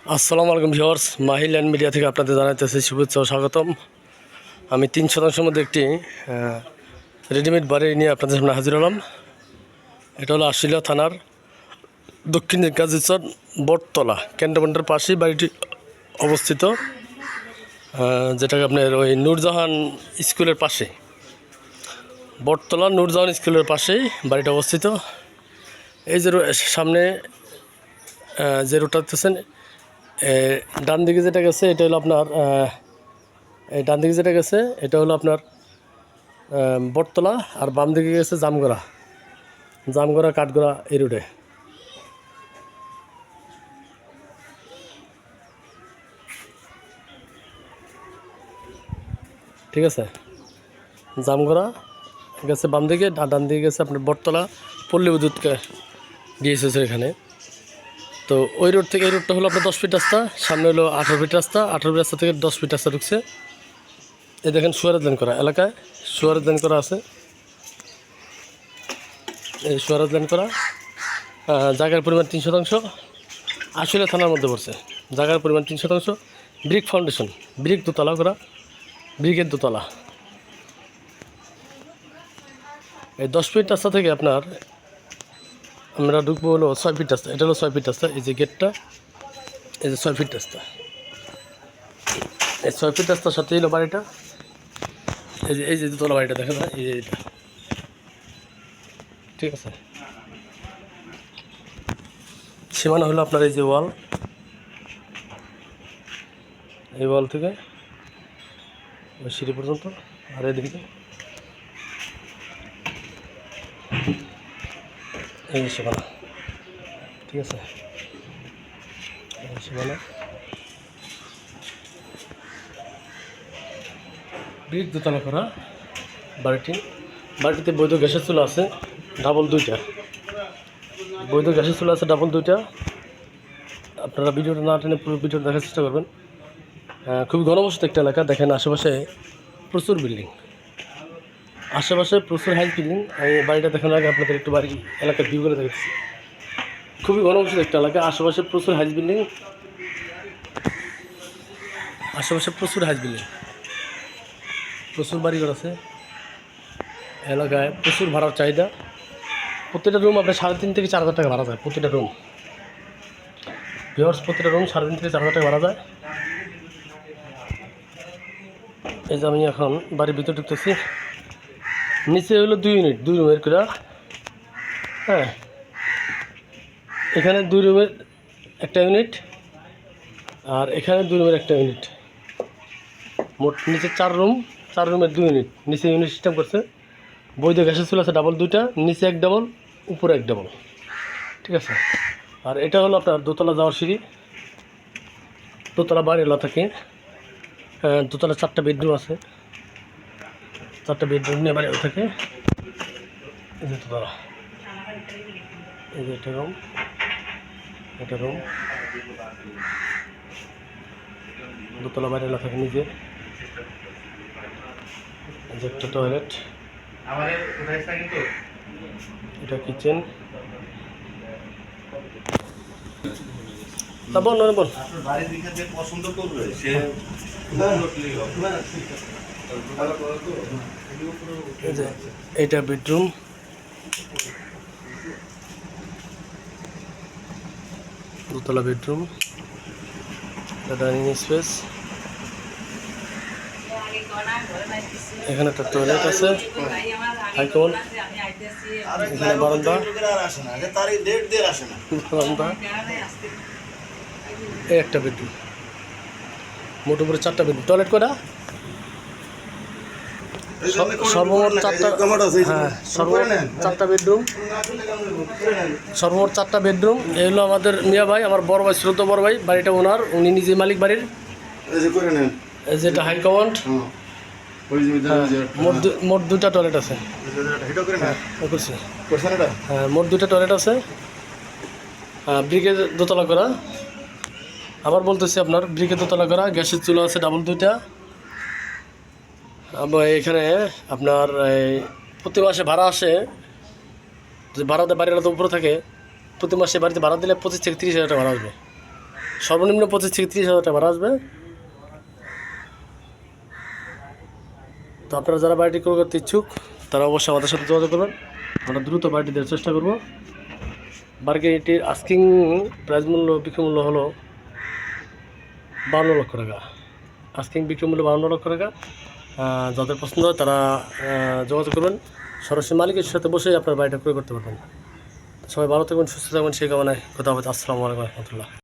আসসালামু আলাইকুম viewers, মাহিল and media থেকে আপনাদের জানাইতেছি শুভেচ্ছা ও স্বাগতম। আমি 3 শতাংশের মধ্যে একটি রেডিমেড বাড়ি নিয়ে আপনাদের সামনে হাজির হলাম। এটা হলো আশুলিয়া থানার দক্ষিণ কাজীচর বটতলা ক্যান্টনমেন্টের পাশেই বাড়িটি অবস্থিত, যেটাকে আপনার ওই নূরজাহান স্কুলের পাশে, বটতলা নূরজাহান স্কুলের পাশেই বাড়িটা অবস্থিত। এই যে সামনে যে রোডটা দেখতেছেন, ডান দিকে যেটা গেছে এটা হলো আপনার এই ডান দিকে যেটা গেছে এটা হলো আপনার বটতলা, আর বাম দিকে গেছে জামগড়া কাঠগড়া এই রোডে। ঠিক আছে, জামগড়া গেছে বাম দিকে, আর ডান দিকে গেছে আপনার বটতলা পল্লী বিদ্যুৎকে দিয়েছে এখানে। তো ওই রোড থেকে এই রোডটা হলো আপনার 10 ফিট রাস্তা, সামনে হলো 18 ফিট রাস্তা, 18 ফিট রাস্তা থেকে 10 ফিট রাস্তা ঢুকছে। এই দেখেন সুয়ারেজ লাইন করা এলাকায়, সুয়ারেজ লাইন করা আছে, এই সুয়ারেজ লাইন করা। জায়গার পরিমাণ 3 শতাংশ, আশুলিয়া থানার মধ্যে পড়ছে। জায়গার পরিমাণ 3 শতাংশ, ব্রিক ফাউন্ডেশন, ব্রিক দোতলা করা, ব্রিকের দোতলা। এই 10 ফিট রাস্তা থেকে আপনার আমরা ঢুকবো হলো 6 ফিট রাস্তা। এটা হলো 6 ফিট রাস্তা, এই যে গেটটা, এই যে 6 ফিট রাস্তা। এই 6 ফিট রাস্তার সাথে হলো বাড়িটা, এই যে দোতলা বাড়িটা দেখা যায়, এই যে এটা। ঠিক আছে, সীমানা হলো আপনার এই যে ওয়াল, এই ওয়াল থেকে ওই সিঁড়ি পর্যন্ত, আর এদিকে এই সীমানা। ঠিক আছে, এই সীমানা ব্রিক দোতলা করা বাড়িটিতে বৈধ গ্যাসের চুলা আছে ডাবল 2টা, বৈধ গ্যাসের চুলা আছে ডাবল 2টা। আপনারা ভিডিওটা না টেনে পুরো ভিডিওটা দেখার চেষ্টা করবেন। খুবই ঘনবসত একটা এলাকা। দেখেন আশেপাশে প্রচুর বিল্ডিং, আশেপাশে প্রচুর হাই বিল্ডিং। এই বাড়িটা দেখানোর আগে আপনাদের একটু বাড়ি এলাকার ভিউ করে দেখেছি। খুবই ঘনবসত একটা এলাকা, আশেপাশে প্রচুর হাই বিল্ডিং, আশেপাশে প্রচুর হাই বিল্ডিং, প্রচুর বাড়িঘর আছে এলাকায়, প্রচুর ভাড়ার চাহিদা। প্রতিটা রুম আপনার 3.5 থেকে 4 হাজার টাকা ভাড়া যায়। প্রতিটা রুম ভিউয়ার্স, প্রতিটা রুম 3.5 থেকে 4 হাজার টাকা ভাড়া যায়। এই যে আমি এখন বাড়ির ভিতরে ঢুকতেছি। নিচে হলো 2 ইউনিট, 2 রুমের করে। হ্যাঁ, এখানে 2 রুমের একটা ইউনিট, আর এখানে 2 রুমের একটা ইউনিট। মোট নিচে 4 রুম, 4 রুমের 2 ইউনিট। নিচে ইউনিট সিস্টেম করছে। বৈধ গ্যাসের চুলা আছে ডাবল 2টা, নিচে 1 ডাবল, উপরে 1 ডাবল। ঠিক আছে, আর এটা হলো আপনার দোতলা যাওয়ার সিঁড়ি। দোতলা বাড়ি এলা থাকে, দোতলা 4টা বেডরুম আছে, 4টা বেডরুম নিয়ে বাড়ি থাকে। এই যে দোতলা, এই যে এটা রুম, এটা রুম। দোতলা বাড়ি এলা থাকে নিজে। এই যে একটা টয়লেট, এটা কিচেন। তা বল বল, পছন্দ করবে সে। এইটা বেডরুম, দোতলা বেডরুম, ডাইনিং স্পেস। এখানে একটা টয়লেট আছে, হাইকমন। এখানে বারান্দা, বারান্দা। এই একটা বেডরুম, মোট উপরে 4টা বেডরুম। টয়লেট কটা? সর্বমোট 4টা। হ্যাঁ, সর্বমোট 4টা বেডরুম, সর্বমোট 4টা বেডরুম। এই হলো আমাদের মিয়া ভাই, আমার বড় ভাই, শ্রদ্ধ বড় ভাই। বাড়িটা ওনার, উনি নিজে মালিক বাড়ির। যেটা হাই কমান্ড। মোট 2টা টয়লেট আছে। হ্যাঁ, মোট 2টা টয়লেট আছে। ব্রিকের দোতলা করা, আবার বলতেছি আপনার ব্রিকের দোতলা করা। গ্যাসের চুলা আছে ডাবল 2টা। এখানে আপনার প্রতি মাসে ভাড়া আসে, যে ভাড়া বাড়ির তো উপরে থাকে, প্রতি মাসে বাড়িতে ভাড়া দিলে 25 থেকে 30 হাজার টাকা ভাড়া আসবে। সর্বনিম্ন 25 থেকে 30,000 টাকা ভাড়া আসবে। তো আপনারা যারা বাড়িটি ক্রয় করতে ইচ্ছুক তারা অবশ্যই আমাদের সাথে যোগাযোগ করবেন। আমরা দ্রুত বাড়িটি দেওয়ার চেষ্টা করব। বাড়িটির আস্কিং প্রাইস মূল্য, বিক্রি মূল্য হলো 52 লক্ষ টাকা। আস্কিং বিক্রি মূল্য 52 লক্ষ টাকা। যাদের পছন্দ হয় তারা যোগাযোগ করবেন। সরাসরি মালিকের সাথে বসেই আপনার বাড়িটা ক্রয় করতে পারবেন। সবাই ভালো থাকবেন, সুস্থ থাকবেন, সেই কামনায় কথা হবে। আসসালামু আলাইকুম রহমতুল্লাহ।